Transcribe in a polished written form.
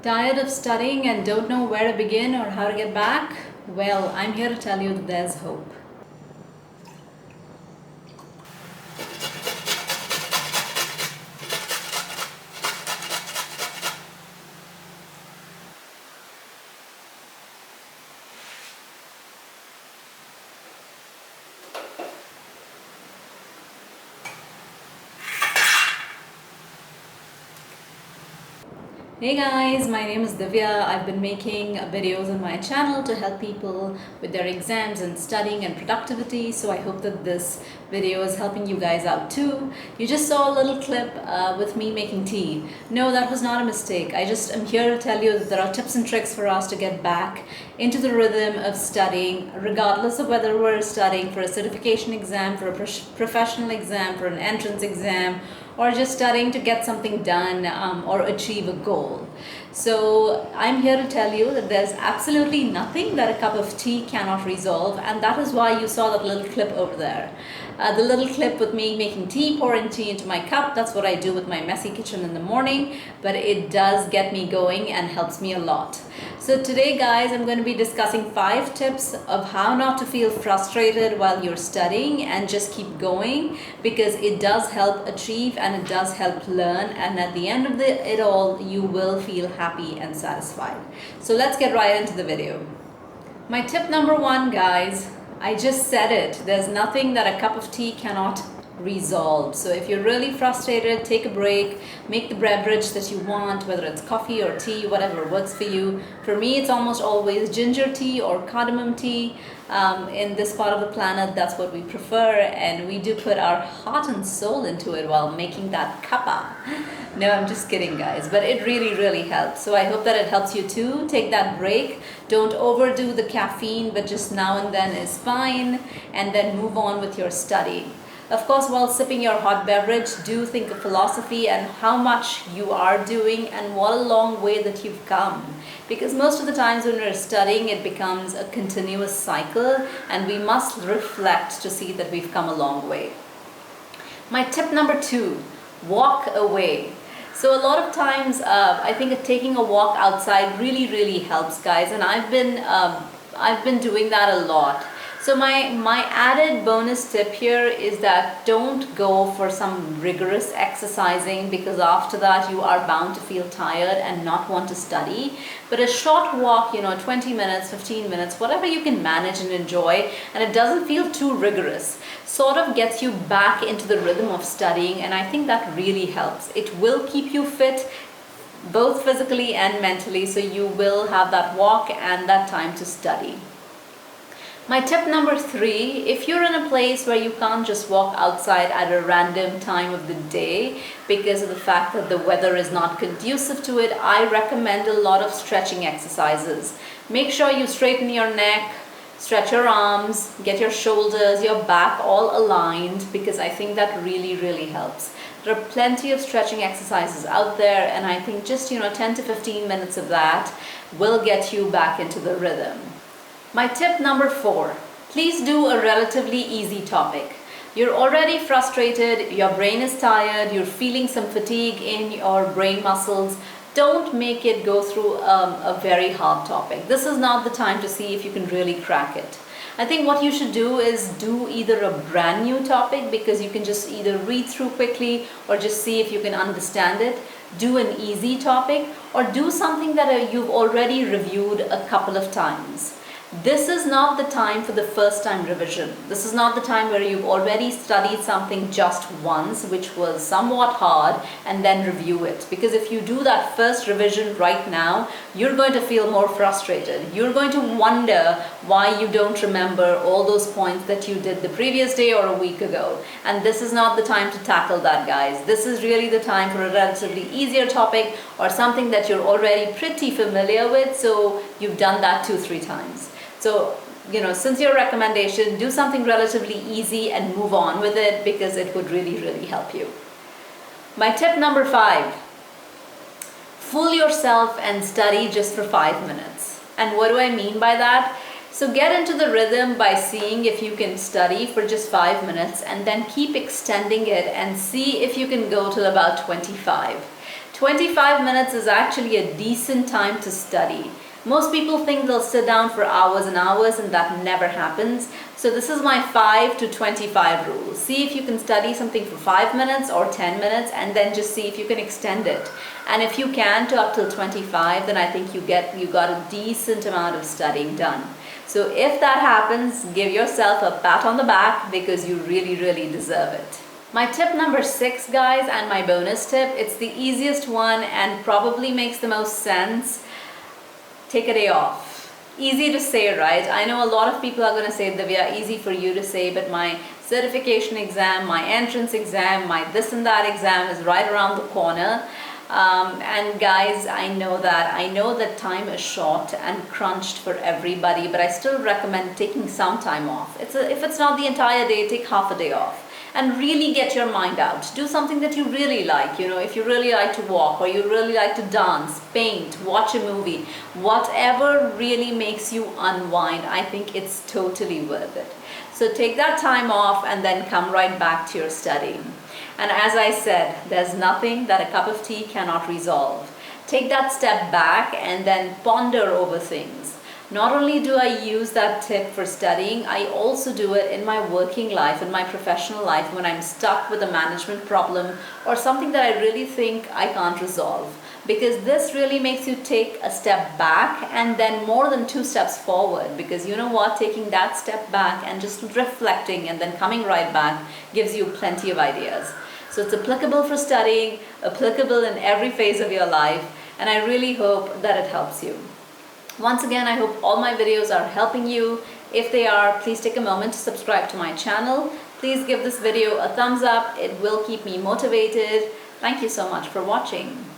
Tired of studying and don't know where to begin or how to get back? Well, I'm here to tell you that there's hope. Hey guys, my name is Divya. I've been making videos on my channel to help people with their exams and studying and productivity. So I hope that this video is helping you guys out too. You just saw a little clip with me making tea. No, that was not a mistake. I just am here to tell you that there are tips and tricks for us to get back into the rhythm of studying, regardless of whether we're studying for a certification exam, for a professional exam, for an entrance exam, or just studying to get something done or achieve a goal. So I'm here to tell you that there's absolutely nothing that a cup of tea cannot resolve, and that is why you saw that little clip over there. The little clip with me making tea, pouring tea into my cup, that's what I do with my messy kitchen in the morning, but it does get me going and helps me a lot. So today guys, I'm going to be discussing 5 tips of how not to feel frustrated while you're studying and just keep going, because it does help achieve and it does help learn, and at the end of it all you will feel happy and satisfied. So let's get right into the video. My tip number 1, guys, I just said it. There's nothing that a cup of tea cannot resolve. So if you're really frustrated, take a break, make the beverage that you want, whether it's coffee or tea, whatever works for you. For me, it's almost always ginger tea or cardamom tea. In this part of the planet, that's what we prefer, and we do put our heart and soul into it while making that cuppa. No, I'm just kidding guys, but it really helps. So I hope that it helps you too. Take that break. Don't overdo the caffeine, but just now and then is fine, and then move on with your study. Of course, while sipping your hot beverage, do think of philosophy and how much you are doing and what a long way that you've come. Because most of the times when we're studying, it becomes a continuous cycle, and we must reflect to see that we've come a long way. My tip number 2, walk away. So a lot of times, I think taking a walk outside really helps, guys, and I've been doing that a lot. So my added bonus tip here is that don't go for some rigorous exercising, because after that you are bound to feel tired and not want to study. But a short walk, 20 minutes, 15 minutes, whatever you can manage and enjoy, and it doesn't feel too rigorous, sort of gets you back into the rhythm of studying, and I think that really helps. It will keep you fit, both physically and mentally, so you will have that walk and that time to study. My tip number 3, if you're in a place where you can't just walk outside at a random time of the day because of the fact that the weather is not conducive to it, I recommend a lot of stretching exercises. Make sure you straighten your neck, stretch your arms, get your shoulders, your back all aligned, because I think that really helps. There are plenty of stretching exercises out there, and I think just 10 to 15 minutes of that will get you back into the rhythm. My tip number 4, please do a relatively easy topic. You're already frustrated, your brain is tired, you're feeling some fatigue in your brain muscles. Don't make it go through a very hard topic. This is not the time to see if you can really crack it. I think what you should do is do either a brand new topic, because you can just either read through quickly or just see if you can understand it. Do an easy topic, or do something that you've already reviewed a couple of times. This is not the time for the first time revision. This is not the time where you've already studied something just once, which was somewhat hard, and then review it. Because if you do that first revision right now, you're going to feel more frustrated. You're going to wonder why you don't remember all those points that you did the previous day or a week ago. And this is not the time to tackle that, guys. This is really the time for a relatively easier topic, or something that you're already pretty familiar with, so you've done that 2-3 times. So, since your recommendation, do something relatively easy and move on with it, because it would really help you. My tip number 5, fool yourself and study just for 5 minutes. And what do I mean by that? So get into the rhythm by seeing if you can study for just 5 minutes, and then keep extending it and see if you can go till about 25. 25 minutes is actually a decent time to study. Most people think they'll sit down for hours and hours, and that never happens. So this is my 5 to 25 rule. See if you can study something for 5 minutes or 10 minutes, and then just see if you can extend it. And if you can to up till 25, then I think you got a decent amount of studying done. So if that happens, give yourself a pat on the back, because you really, really deserve it. My tip number 6, guys, and my bonus tip, it's the easiest one and probably makes the most sense. Take a day off. Easy to say, right? I know a lot of people are going to say, Divya, easy for you to say, but my certification exam, my entrance exam, my this and that exam is right around the corner. And guys, I know that time is short and crunched for everybody, but I still recommend taking some time off. If it's not the entire day, take half a day off. And really get your mind out. Do something that you really like. If you really like to walk, or you really like to dance, paint, watch a movie, whatever really makes you unwind, I think it's totally worth it. So take that time off and then come right back to your studying. And as I said, there's nothing that a cup of tea cannot resolve. Take that step back and then ponder over things. Not only do I use that tip for studying, I also do it in my working life, in my professional life, when I'm stuck with a management problem or something that I really think I can't resolve. Because this really makes you take a step back and then more than 2 steps forward. Because you know what? Taking that step back and just reflecting and then coming right back gives you plenty of ideas. So it's applicable for studying, applicable in every phase of your life, and I really hope that it helps you. Once again, I hope all my videos are helping you. If they are, please take a moment to subscribe to my channel. Please give this video a thumbs up. It will keep me motivated. Thank you so much for watching.